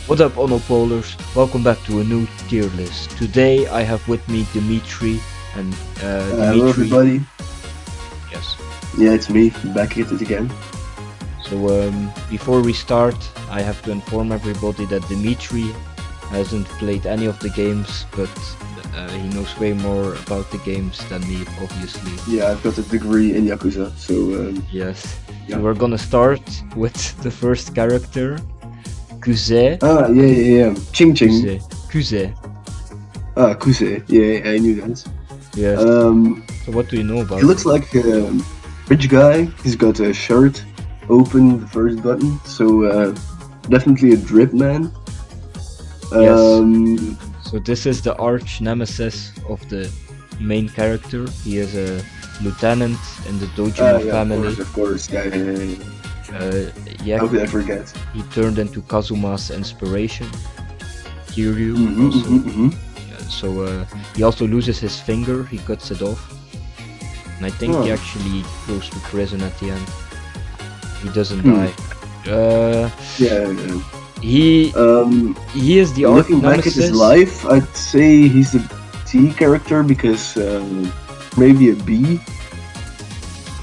What up, Unpopulars? Welcome back to a new tier list. Today I have with me Dimitri and Hello Dimitri. everybody. Yes. Yeah, it's me, back at it again. So before we start, I have to inform everybody that Dimitri hasn't played any of the games, but he knows way more about the games than me, obviously. Yeah, I've got a degree in Yakuza, so Yes. yeah. So we're gonna start with the first character, Kuze. Yeah. Ching Ching. Kuze. Kuse. Yeah, I knew that. Yes. So what do you know about He looks him? like a rich guy. He's got a shirt open, the first button, so definitely a drip man. Yes. So this is the arch nemesis of the main character. He is a lieutenant in the Dojima Yeah, family. of course. Yeah, How could I forget? he turned into Kazuma's inspiration, Kiryu. So he also loses his finger. He cuts it off, and I think he actually goes to prison at the end. He doesn't die. Yeah. He is the arch looking back at his life, I'd say he's a T character because maybe a B.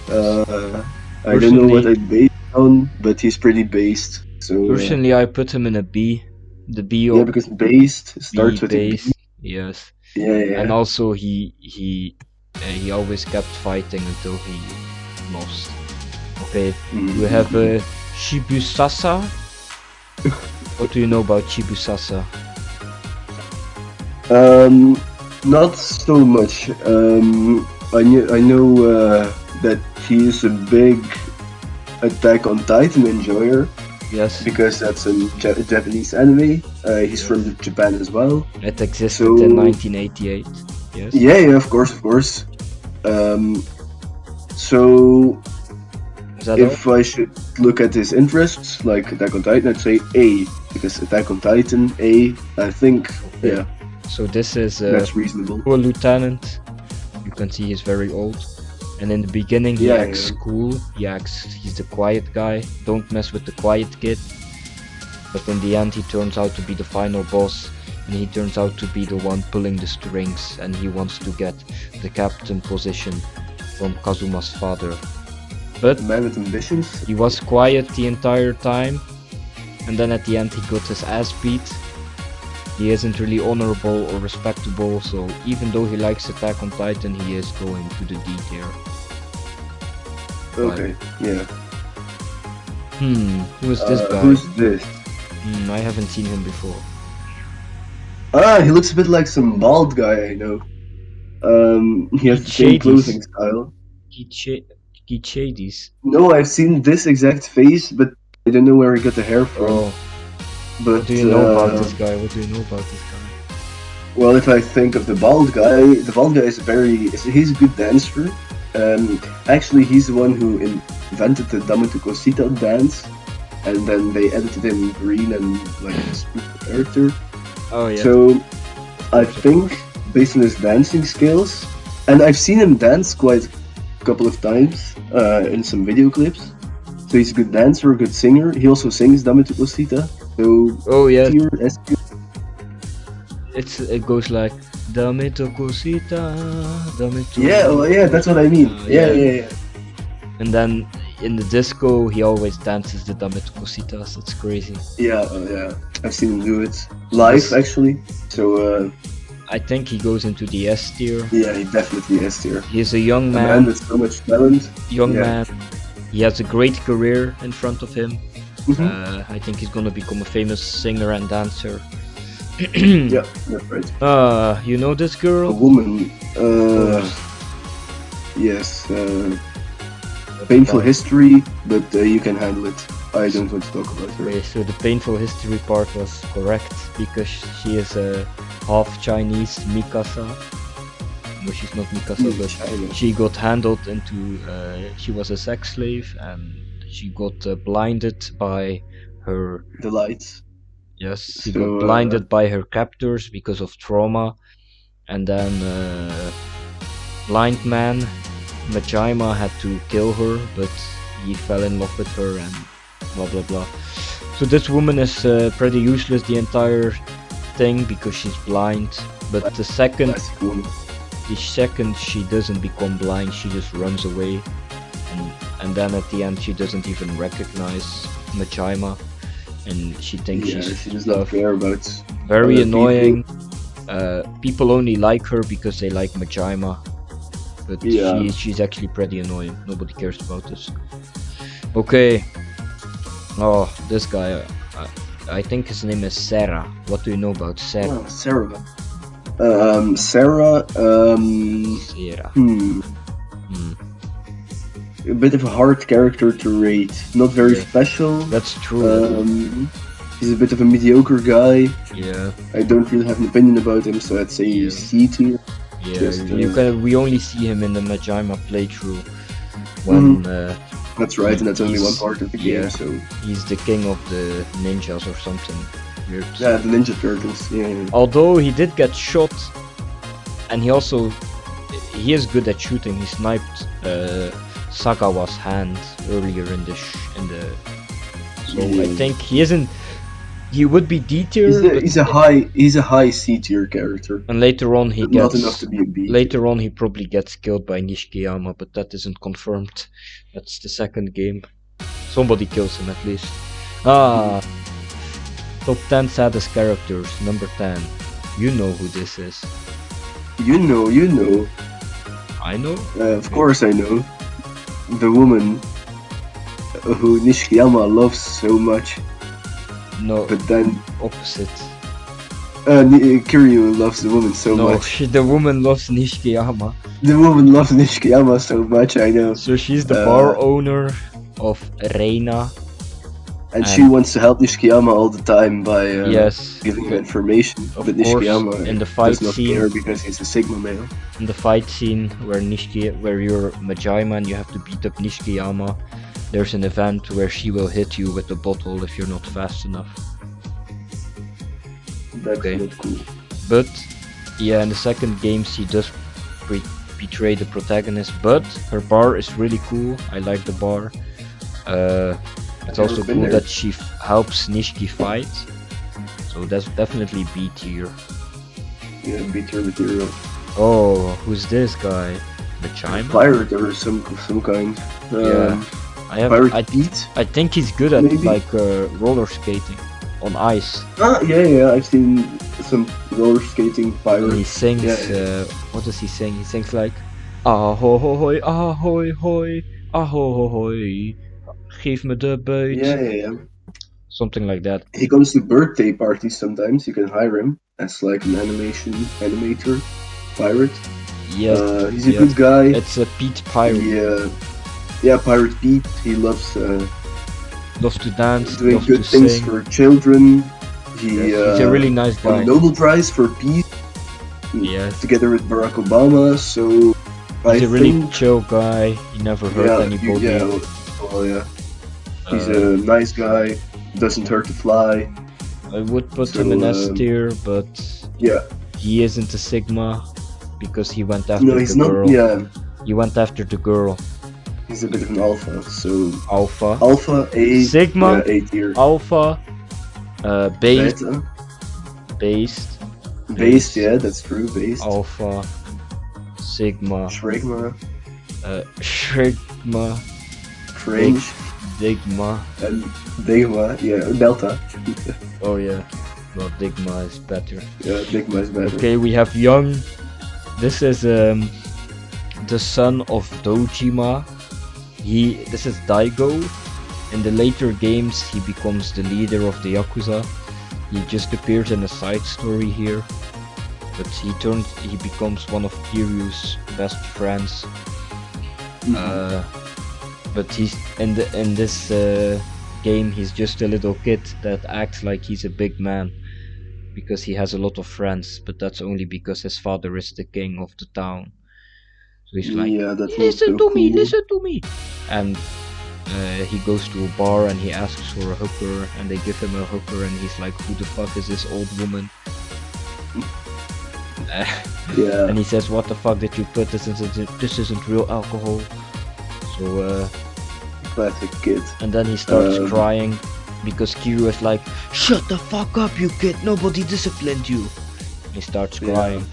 I don't know what I'd base on, but he's pretty based. So personally, I put him in a B. The B. Yeah, because based starts with a B. Yes. Yeah. And also he always kept fighting until he lost. Okay. We have Shibusasa. What do you know about Shibusasa? Not so much. I know that he is a big Attack on Titan enjoyer. Yes. Because that's a Japanese anime. He's from Japan as well. It existed in 1988. Yes. Yeah, of course. So if I should look at his interests, like Attack on Titan, I'd say A, because Attack on Titan, A, I think, yeah. So this is that's reasonable. A lieutenant. You can see he's very old. And in the beginning he acts cool, he's the quiet guy, don't mess with the quiet kid. But in the end he turns out to be the final boss, and he turns out to be the one pulling the strings, and he wants to get the captain position from Kazuma's father. But man with ambitions. He was quiet the entire time, and then at the end he got his ass beat. He isn't really honorable or respectable, so even though he likes Attack on Titan, he is going to the D tier. Okay, yeah. Who is this guy? Who's this? I haven't seen him before. He looks a bit like some bald guy I know. He has the same clothing style. Shades. No, I've seen this exact face, but I don't know where he got the hair from. Oh. But what do you know about this guy? Well, if I think of the bald guy is he's a good dancer. Actually, he's the one who invented the Dametukosita dance, and then they edited him in green and like this character. Oh yeah. So I think based on his dancing skills, and I've seen him dance quite a couple of times in some video clips. So he's a good dancer, a good singer. He also sings Dametukosita. So yeah. It goes like Dametukosita, Yeah, that's what I mean. Yeah. And then in the disco, he always dances the Dametukositas. It's crazy. Yeah. I've seen him do it live actually. So I think he goes into the S tier. Yeah, he definitely S tier. He is a young man. A man with so much talent. Man. He has a great career in front of him. I think he's gonna become a famous singer and dancer. Yeah, that's right. You know this girl? A woman. Yes. Painful history, but you can handle it. I don't want to talk about her. Okay, so the painful history part was correct, because she is a half Chinese Mikasa. No, she's not Mikasa, but she got handled into, she was a sex slave, and she got blinded by her... The lights. Yes, she got blinded by her captors because of trauma, and then blind man Majima had to kill her, but he fell in love with her and blah blah blah. So this woman is pretty useless the entire thing because she's blind. But the second she doesn't become blind, she just runs away. And then at the end she doesn't even recognize Majima. And she thinks she does not care about very annoying. People only like her because they like Majima. But she's actually pretty annoying. Nobody cares about this. Okay. Oh, this guy. I think his name is Sarah. What do you know about Sarah? Oh, Sarah. Sarah. Sarah. A bit of a hard character to rate. Not very special. That's true. He's a bit of a mediocre guy. Yeah. I don't really have an opinion about him, so I'd say C tier. Yeah. We only see him in the Majima playthrough when. That's right, and that's only one part of the game. So he's the king of the ninjas or something weird. Yeah, the Ninja Turtles. Yeah. Although he did get shot, and he is good at shooting. He sniped Sagawa's hand earlier in the so I think he isn't. He would be D tier. He's a high C tier character. And later on he gets not enough to be a B. Later on he probably gets killed by Nishikiyama, but that isn't confirmed. That's the second game. Somebody kills him at least. Top 10 saddest characters. Number 10. You know who this is. You know. I know. Of course I know. The woman who Nishikiyama loves so much. No, but then opposite. Kiryu loves the woman so much. No, the woman loves Nishikiyama. The woman loves Nishikiyama so much, I know. So she's the bar owner of Reina. And she wants to help Nishikiyama all the time by giving him information. But Nishikiyama in the fight does not care because he's a Sigma male. In the fight scene where you're Majima and you have to beat up Nishikiyama, there's an event where she will hit you with a bottle if you're not fast enough. That's not cool. But yeah, in the second game she does betray the protagonist, but her bar is really cool. I like the bar. It's also cool that she helps Nishiki fight. So that's definitely B tier. Yeah, B tier material. Oh, who's this guy? Majima? Pirate or some kind. I think he's good at like roller skating on ice. Yeah, I've seen some roller skating pirate. And he sings. What does he sing? He sings like, ahoy, ahoy, hoy, ahoy, geef me de buit. Yeah. Something like that. He comes to birthday parties sometimes. You can hire him as like an animator pirate. Yeah, he's a good guy. It's a Pete Pirate. Yeah, Pirate Pete. He loves to dance, doing loves good to things sing. for children. He's a really nice guy. Won a Nobel Prize for peace. Yes. Together with Barack Obama. So he's a really chill guy. He never hurt anybody. He's a nice guy. Doesn't hurt to fly. I would put him in S tier, but he isn't a Sigma because he went after the girl. He went after the girl. He's a bit of an alpha, so alpha A, Sigma, A tier. Alpha, based, yeah, that's true, based. Alpha, Sigma, Shrigma, Shrigma, Fringe, Digma, and Digma, Delta. Oh yeah, well Digma is better. Yeah, Digma is better. Okay, we have Young. This is the son of Dojima. This is Daigo. In the later games he becomes the leader of the Yakuza. He just appears in a side story here. But he becomes one of Kiryu's best friends. But he's in this game he's just a little kid that acts like he's a big man. Because he has a lot of friends, but that's only because his father is the king of the town. So he's like, listen to me, and he goes to a bar and he asks for a hooker, and they give him a hooker, and he's like, who the fuck is this old woman? And he says, what the fuck did you put? This isn't real alcohol. So classic kid. And then he starts crying, because Kiryu is like, "Shut the fuck up, you kid! Nobody disciplined you." He starts crying.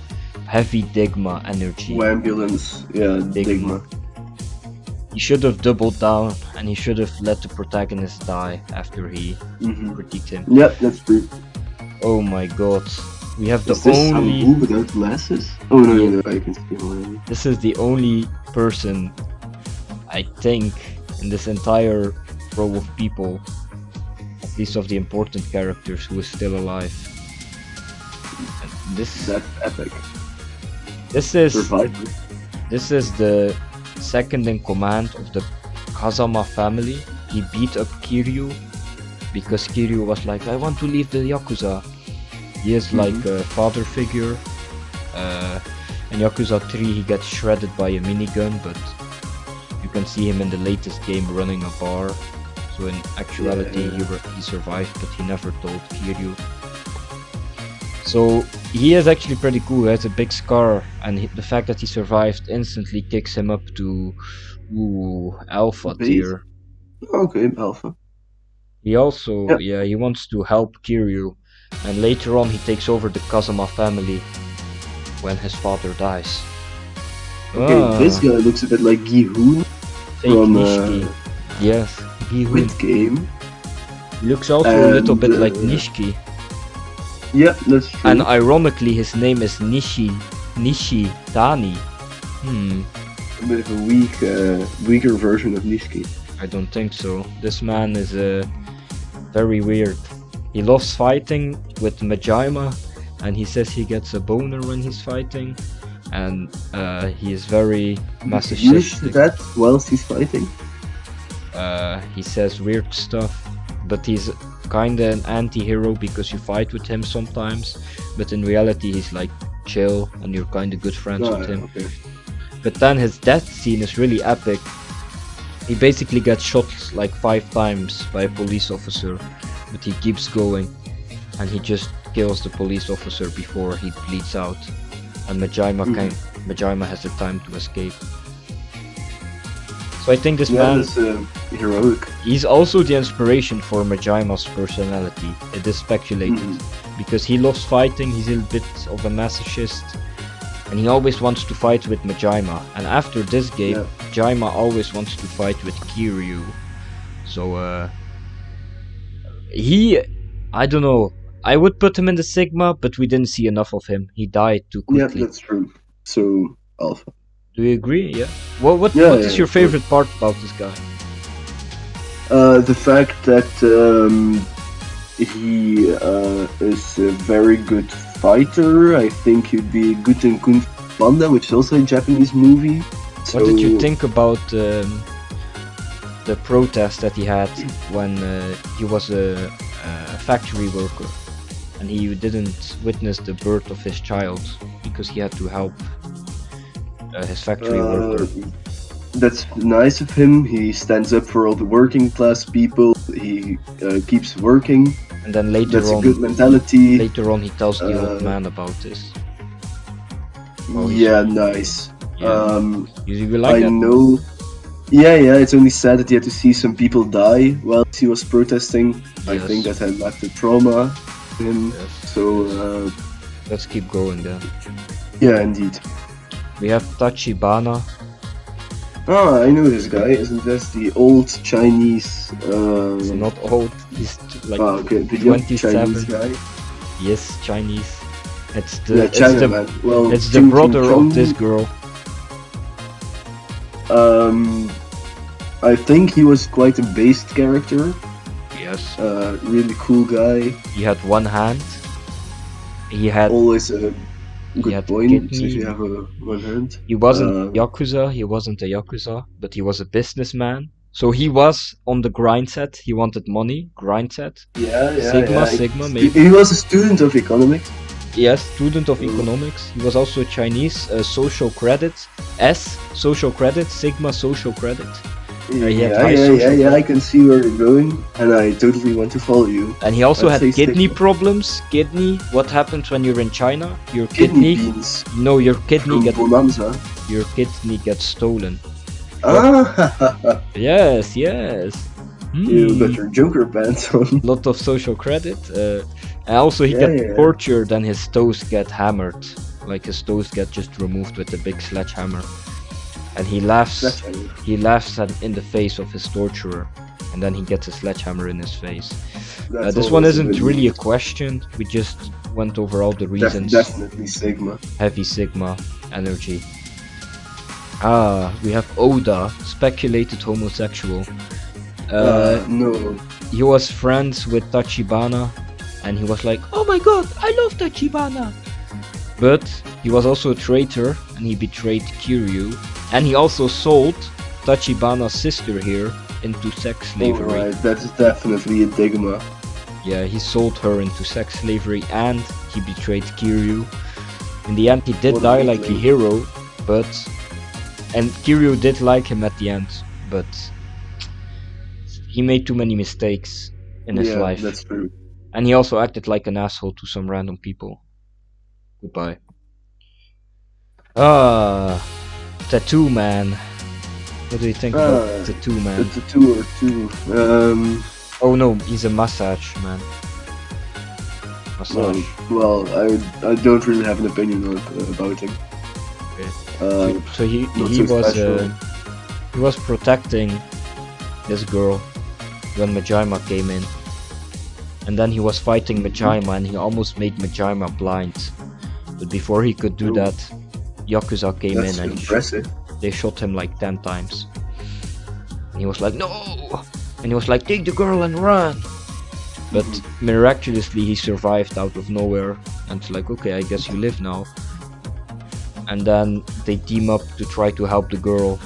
Heavy Digma energy. Ambulance, yeah, Digma. He should have doubled down, and he should have let the protagonist die after he critiqued him. Yeah, that's true. Oh my god. We have the Is this only... Sangu without glasses? Oh no, I can see him already. This is the only person, I think, in this entire row of people, at least of the important characters, who is still alive. And That's epic. This is Survivor. This is the second in command of the Kazama family. He beat up Kiryu because Kiryu was like, "I want to leave the Yakuza." He is like a father figure. In Yakuza 3 he gets shredded by a minigun, but you can see him in the latest game running a bar. So in actuality he survived, but he never told Kiryu. So he is actually pretty cool. He has a big scar, and the fact that he survived instantly kicks him up to alpha tier. Okay, alpha. He also he wants to help Kiryu, and later on he takes over the Kazama family when his father dies. Okay, this guy looks a bit like Gi-hoon from yes, Gi-hoon. Squid Game. He looks also a little bit like Nishiki. Yeah, that's true. And ironically his name is Nishitani. A bit of a weaker version of Nishiki. I don't think so. This man is very weird. He loves fighting with Majima, and he says he gets a boner when he's fighting, and he is very masochistic. Use that whilst he's fighting? He says weird stuff, but he's kinda an anti-hero because you fight with him sometimes, but in reality he's like chill and you're kinda good friends with him. Okay. But then his death scene is really epic. He basically gets shot like 5 times by a police officer, but he keeps going and he just kills the police officer before he bleeds out, and Majima has the time to escape. So I think this man is heroic. He's also the inspiration for Majima's personality. It is speculated because he loves fighting. He's a bit of a masochist, and he always wants to fight with Majima. And after this game, Majima always wants to fight with Kiryu. So I don't know. I would put him in the Sigma, but we didn't see enough of him. He died too quickly. Yeah, that's true. So alpha. Do you agree? Yeah. What is your favorite part about this guy? The fact that he is a very good fighter. I think he'd be good in Kung Fu Panda, which is also a Japanese movie. So, what did you think about the protest that he had when he was a factory worker and he didn't witness the birth of his child because he had to help his factory worker? That's nice of him. He stands up for all the working class people. He keeps working. And then later that's a good mentality. Later on, he tells the old man about this. Nice. Yeah. You like that? I know. Yeah. It's only sad that he had to see some people die while he was protesting. Yes. I think that had left a trauma in him. Yes. So let's keep going then. Yeah, indeed. We have Tachibana. Ah, I know this guy. Isn't this the old Chinese? He's not old. He's like the 27. Chinese guy. Yes, Chinese. It's the brother of this girl. I think he was quite a based character. Yes. Really cool guy. He had one hand. He had always a good point if you have one hand. He wasn't Yakuza. He wasn't a Yakuza, but he was a businessman. So he was on the grind set. He wanted money. Grind set. Sigma. Maybe. He was a student of economics. Yes, student of economics. He was also Chinese. Social credit. Social credit. Sigma social credit. I can see where you're going, and I totally want to follow you. And he also had kidney problems. Kidney. What happens when you're in China? Your kidney beans. No, your kidney Your kidney gets stolen. Ah. Yes. You got your Joker pants on. Lot of social credit. And also he Yeah, gets yeah. tortured and his toes get hammered. Like his toes get just removed with a big sledgehammer. And he laughs in the face of his torturer. And then he gets a sledgehammer in his face. This one isn't really a question. We just went over all the reasons. Definitely Sigma. Heavy Sigma energy. We have Oda, speculated homosexual. No. He was friends with Tachibana, and he was like, "Oh my god, I love Tachibana!" But he was also a traitor, and he betrayed Kiryu, and he also sold Tachibana's sister here into sex slavery. Alright, that's definitely a Digma. Yeah, he sold her into sex slavery, and he betrayed Kiryu. In the end, he did die like a hero, and Kiryu did like him at the end, but he made too many mistakes in his life. Yeah, that's true. And he also acted like an asshole to some random people. Goodbye. Tattoo Man. What do you think about Tattoo Man? The Tattoo or two. Oh no, he's a massage man. Massage. Well, I don't really have an opinion about him. Okay. So he was protecting this girl when Majima came in, and then he was fighting Majima, and he almost made Majima blind. But before he could do that, Yakuza came in and they shot him like 10 times. And he was like, "No!" And he was like, "Take the girl and run!" But miraculously he survived out of nowhere, and it's like, okay, I guess you live now. And then they team up to try to help the girl.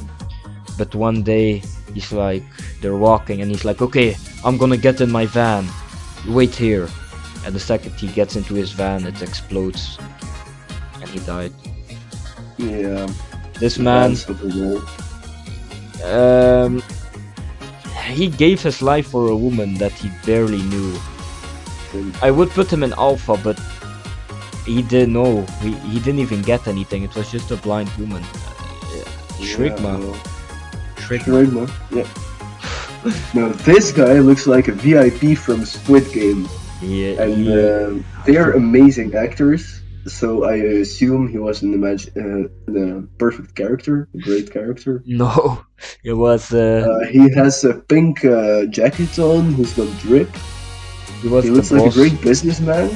But one day he's like, they're walking and he's like, "Okay, I'm gonna get in my van, wait here." And the second he gets into his van, it explodes and he died. Yeah. This man, he gave his life for a woman that he barely knew. I would put him in alpha, but he didn't know. He didn't even get anything. It was just a blind woman. Shrigma. Shrigma. Yeah. No, this guy looks like a VIP from Squid Game. Yeah. And they're amazing actors. So I assume he was in the perfect character, a great character. No, it was. He has a pink jacket on. He's got drip. He looks like a great businessman,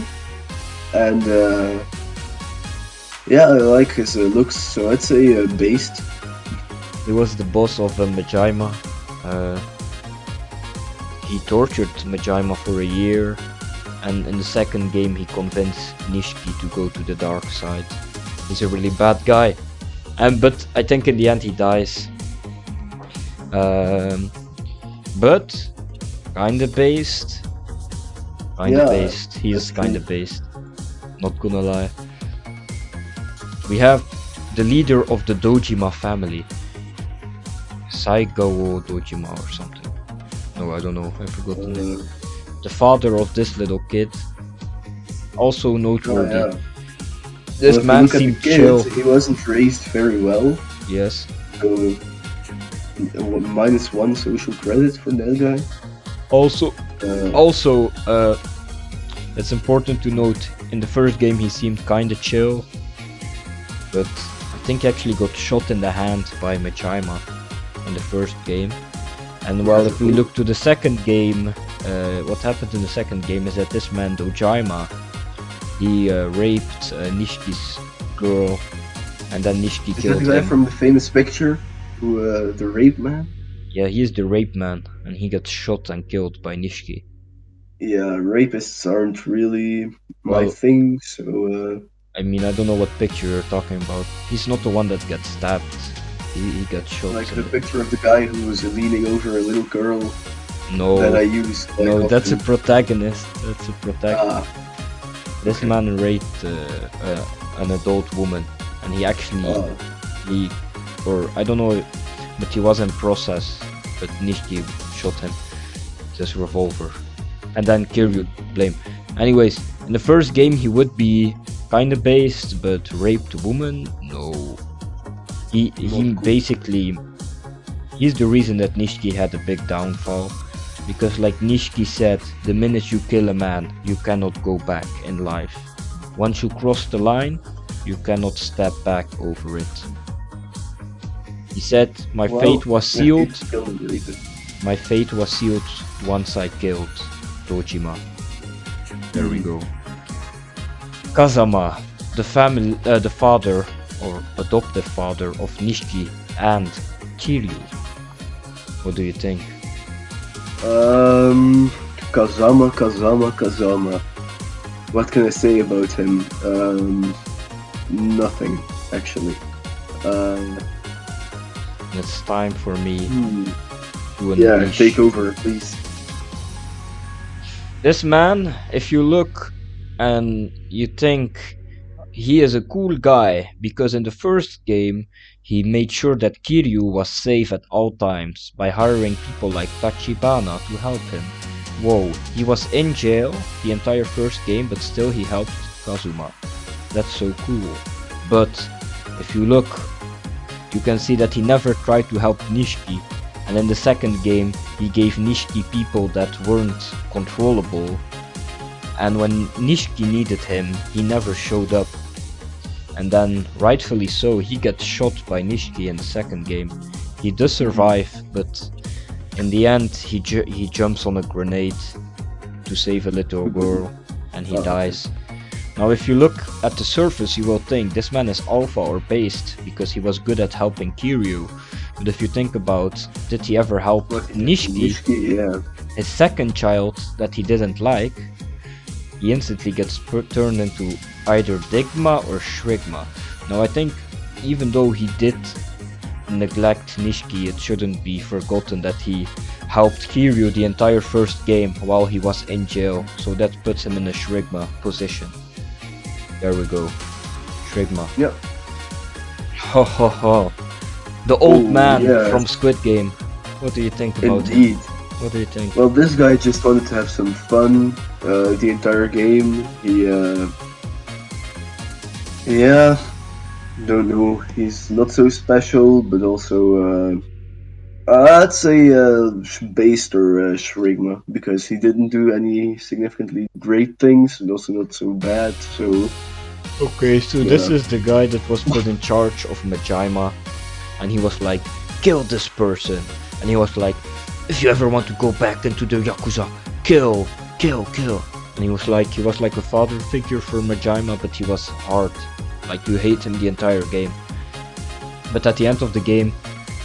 and yeah, I like his looks. So I'd say based. He was the boss of Majima. He tortured Majima for a year. And in the second game he convinced Nishiki to go to the dark side. He's a really bad guy. But I think in the end he dies. But kinda based. He is kinda based. Not gonna lie. We have the leader of the Dojima family. Saigawa Dojima or something. No, I don't know. I forgot the name. The father of this little kid, also noteworthy. Oh, yeah. This man seemed chill. He wasn't raised very well. Yes. So -1 social credit for that guy. Also, it's important to note, in the first game he seemed kinda chill, but I think he actually got shot in the hand by Majima in the first game. And well, if we look to the second game, what happened in the second game is that this man Dojima, he raped Nishiki's girl, and then Nishiki killed him. Is that the guy from the famous picture, the rape man? Yeah, he is the rape man, and he got shot and killed by Nishiki. Yeah, rapists aren't really my thing, so... I mean, I don't know what picture you're talking about. He's not the one that gets stabbed. He got shot. Like the picture of the guy who was leaning over a little girl. No. That I used. No, that's a protagonist. That's a protagonist. This man raped an adult woman, and he actually, I don't know, but he was in process. But Nishiki shot him with his revolver, and then Kiryu blame. Anyways, in the first game he would be kinda based, but raped a woman, no. He basically, he's the reason that Nishiki had a big downfall. Because like Nishiki said, the minute you kill a man, you cannot go back in life. Once you cross the line, you cannot step back over it. He said, my fate was sealed. My fate was sealed once I killed Dojima. There we go. Kazama, the father or adoptive father of Nishiki and Kiryu. What do you think? Kazama. What can I say about him? Nothing, actually. It's time for me to yeah, unleash. take over, please. This man, if you look and you think he is a cool guy, because in the first game he made sure that Kiryu was safe at all times by hiring people like Tachibana to help him. Whoa, he was in jail the entire first game, but still he helped Kazuma. That's so cool. But if you look, you can see that he never tried to help Nishiki, and in the second game he gave Nishiki people that weren't controllable, and when Nishiki needed him, he never showed up. And then, rightfully so, he gets shot by Nishiki in the second game. He does survive, but in the end he jumps on a grenade to save a little girl, and he dies. Now if you look at the surface, you will think this man is alpha or based because he was good at helping Kiryu. But if you think about, did he ever help Nishiki, yeah. his second child that he didn't like, he instantly gets turned into either Digma or Shrigma. Now I think even though he did neglect Nishiki, it shouldn't be forgotten that he helped Kiryu the entire first game while he was in jail, so that puts him in a Shrigma position. There we go. Shrigma. Yep. Ho ho ho. The old man from Squid Game. What do you think about Indeed. him? What do you think? Well, this guy just wanted to have some fun the entire game. Yeah, don't know. He's not so special, but also I'd say based or Shrigma, because he didn't do any significantly great things, and also not so bad. So okay, so this is the guy that was put in charge of Majima, and he was like, kill this person, and he was like, if you ever want to go back into the Yakuza, kill. And he was like a father figure for Majima, but he was hard. Like, you hate him the entire game. But at the end of the game,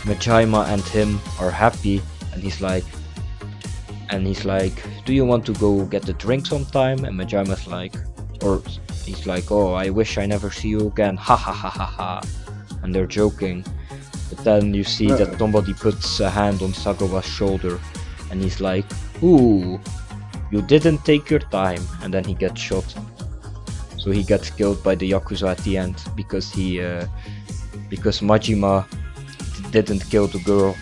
Majima and him are happy, and he's like, do you want to go get a drink sometime? And Majima's like, or he's like, oh, I wish I never see you again, ha ha ha ha ha. And they're joking. But then you see that somebody puts a hand on Sagawa's shoulder, and he's like, ooh, you didn't take your time, and then he gets shot. So he gets killed by the Yakuza at the end, because because Majima didn't kill the girl.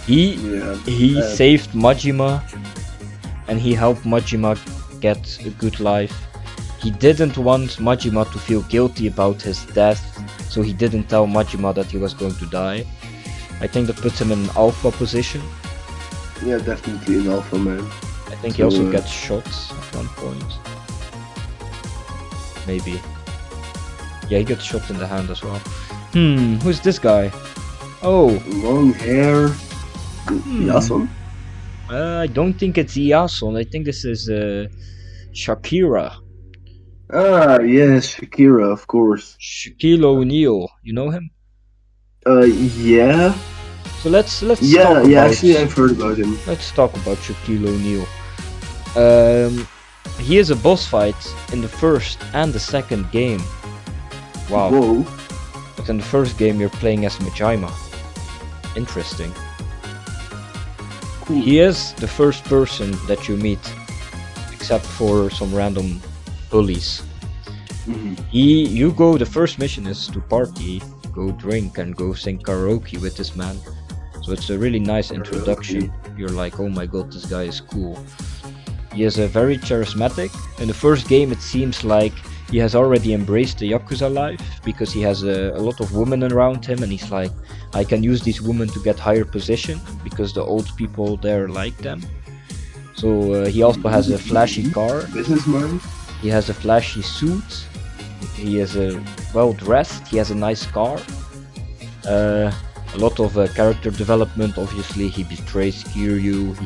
He saved Majima, and he helped Majima get a good life. He didn't want Majima to feel guilty about his death, so he didn't tell Majima that he was going to die. I think that puts him in an alpha position. Yeah, definitely an alpha man. I think he also gets shot at one point. Maybe. Yeah, he gets shot in the hand as well. Who's this guy? Oh! Long hair. Yasun? I don't think it's Yasun. I think this is Shakira. Ah, yes, Shakira, of course. Shaquille O'Neal. You know him? Yeah. So let's talk about... Yeah, actually I've heard about him. Let's talk about Shaquille O'Neal. He is a boss fight in the first and the second game. Wow. Whoa. But in the first game you're playing as Majima. Interesting. Cool. He is the first person that you meet, except for some random bullies. You go, the first mission is to party, go drink and go sing karaoke with this man. So it's a really nice introduction. You're like, oh my god, this guy is cool. He is very charismatic. In the first game it seems like he has already embraced the Yakuza life because he has a lot of women around him, and he's like, I can use these women to get higher position because the old people there like them. So he also has a flashy car. Businessman. He has a flashy suit. He is well dressed. He has a nice car. A lot of character development. Obviously, he betrays Kiryu.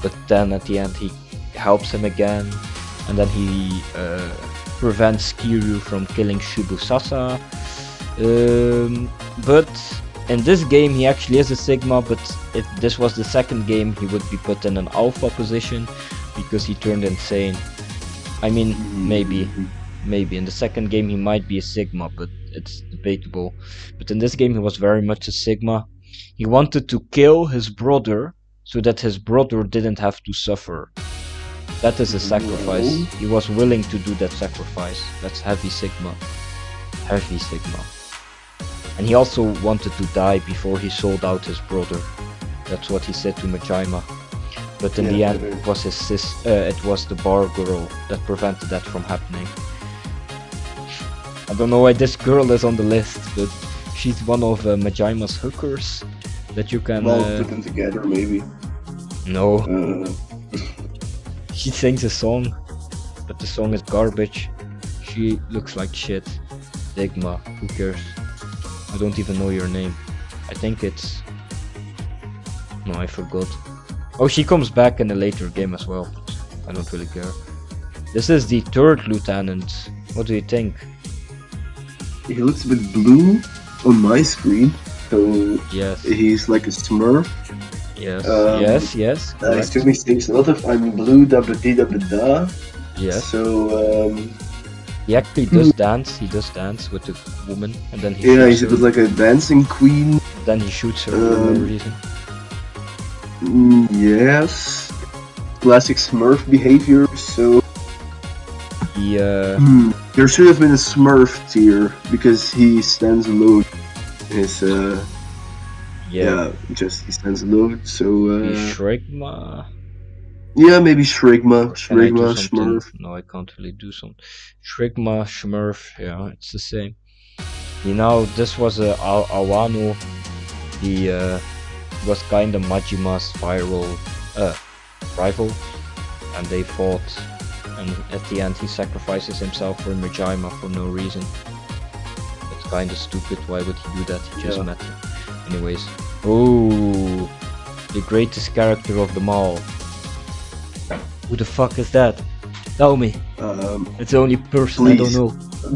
But then at the end he helps him again, and then he prevents Kiryu from killing Shibusasa. But in this game he actually is a Sigma, but if this was the second game he would be put in an Alpha position because he turned insane. I mean, maybe in the second game he might be a Sigma, but it's debatable. But in this game he was very much a Sigma. He wanted to kill his brother so that his brother didn't have to suffer. That is a sacrifice. He was willing to do that sacrifice. That's heavy Sigma. Heavy Sigma. And he also wanted to die before he sold out his brother. That's what he said to Majima. But in the end, it was it was the bar girl that prevented that from happening. I don't know why this girl is on the list, but she's one of Majima's hookers that you can. Put them together, maybe. No. She sings a song, but the song is garbage. She looks like shit. Sigma, who cares? I don't even know your name. I think it's... No, I forgot. Oh, she comes back in a later game as well. I don't really care. This is the third lieutenant. What do you think? He looks a bit blue on my screen. So yes. He's like a Smurf. Yes, yes. He took me sings a lot of I'm blue da ba dee da ba da. Yes. So he actually does dance. He does dance with the woman, and then he's a bit like a dancing queen. Then he shoots her for no reason. Yes. Classic Smurf behavior. So he there should have been a Smurf tier because he stands alone. His he stands alone. So Shrigma. Yeah, maybe Shrigma, Smurf. No, I can't really do something. Shrigma, Smurf, yeah, it's the same. You know, this was a Awano. He was kinda Majima's rival, and they fought. And at the end, he sacrifices himself for Majima for no reason. It's kinda stupid. Why would he do that? He just met him. Anyways, oh, the greatest character of them all. Who the fuck is that? Tell me. It's the only person please. I don't know.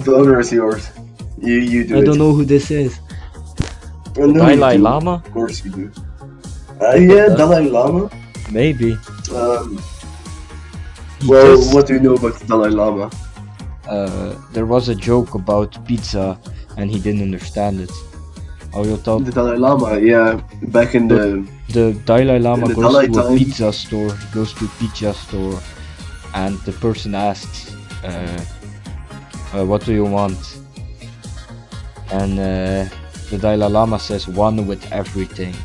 The honor is yours. You do I it. don't know who this is. No, Dalai Lama? Of course you do. Yeah, Dalai Lama. Maybe. What do you know about Dalai Lama? There was a joke about pizza, and he didn't understand it. Oh, you'll tell. The Dalai Lama, yeah, back in the Dalai Lama goes Dalai to a time. pizza store. He goes to a pizza store, and the person asks, "What do you want?" And the Dalai Lama says, "One with everything."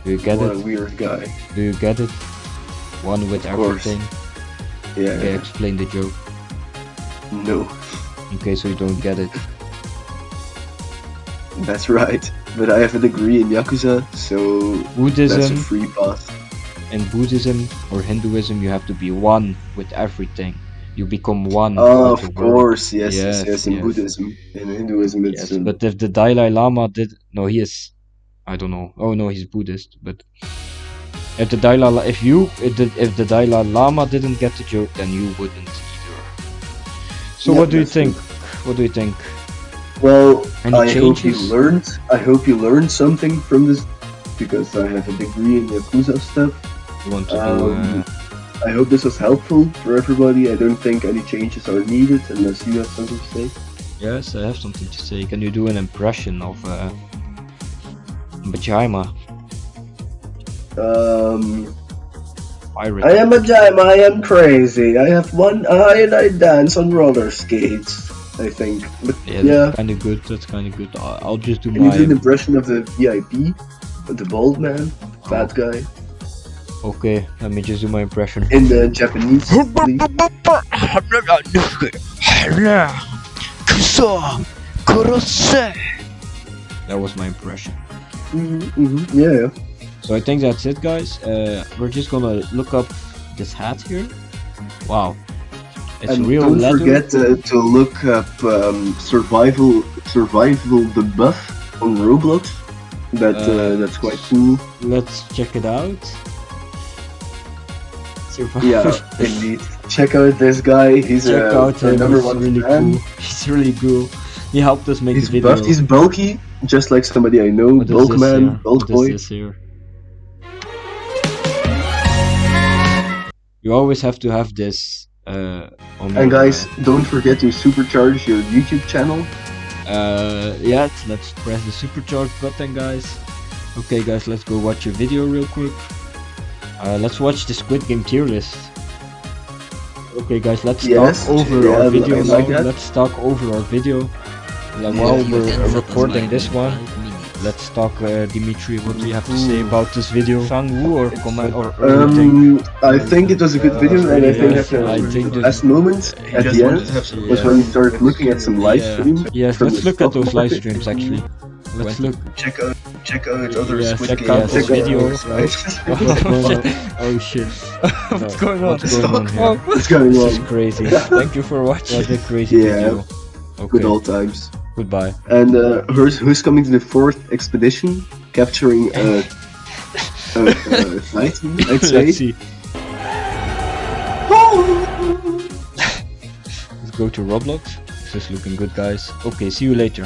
Do you get what it? What a weird guy. Do you get it? One with everything. Yeah. Okay, explain the joke. No. Okay, so you don't get it. That's right. But I have a degree in Yakuza, so Buddhism. that's a free pass. In Buddhism or Hinduism, you have to be one with everything. You become one. Oh, with the of world. course, yes. In yes. Buddhism, in Hinduism, it's. Yes, but if the Dalai Lama did, no, he is. I don't know. Oh no, he's Buddhist. But if the the Dalai Lama didn't get the joke, then you wouldn't either. So Yeah, what do you that's think? true. What do you think? Well, Any I hope changes? I hope you learned something from this, because I have a degree in Yakuza stuff. You want to do? I hope this was helpful for everybody. I don't think any changes are needed unless you have something to say. Yes, I have something to say. Can you do an impression of Majima? Pirate. I am a Jaima, I am crazy. I have one eye and I dance on roller skates, I think. But Yeah, that's kind of good. That's kind of good. I'll just do Can you my. do an impression of the VIP? Of the bald man? Fat guy? Okay, let me just do my impression. In the Japanese, please. That was my impression. Yeah. So I think that's it, guys. We're just gonna look up this hat here. Wow, it's And real don't leather. forget to look up survival the buff on Roblox. That's quite cool. Let's check it out. Yeah, indeed. Check out this guy. He's Check out the him. number He's one really fan. cool. He's really cool. He helped us make He's the video. buffed. He's bulky, just like somebody I know. What is Bulk this man, here? bulk What boy. is this here? You always have to have this on And your, guys, don't forget to supercharge your YouTube channel. yeah, let's press the supercharge button, guys. Okay, guys, let's go watch a video real quick. Let's watch the Squid Game tier list. Okay, guys, let's Yes, talk over yeah, our I video now. like that. Let's talk over our video. While we're recording this one, let's talk, Dimitri. What do you have to say about this video? Fangwu or comment or anything? I think it was a good video, and I think Yes, that I the think best moment at the end was when we started looking at some live streams. Yes, from let's the look at stock those live market. streams actually. Let's look. Check out other Yeah, Squid check Game out this videos, video. guys. Oh shit. What's going on? What's going on here? What's going This is on? crazy. Thank you for watching. What a crazy Yeah. video. Good Okay, old times. goodbye. And who's coming to the fourth expedition, capturing Titan, I'd say. Let's see. Let's go to Roblox. This is looking good, guys. Okay, see you later.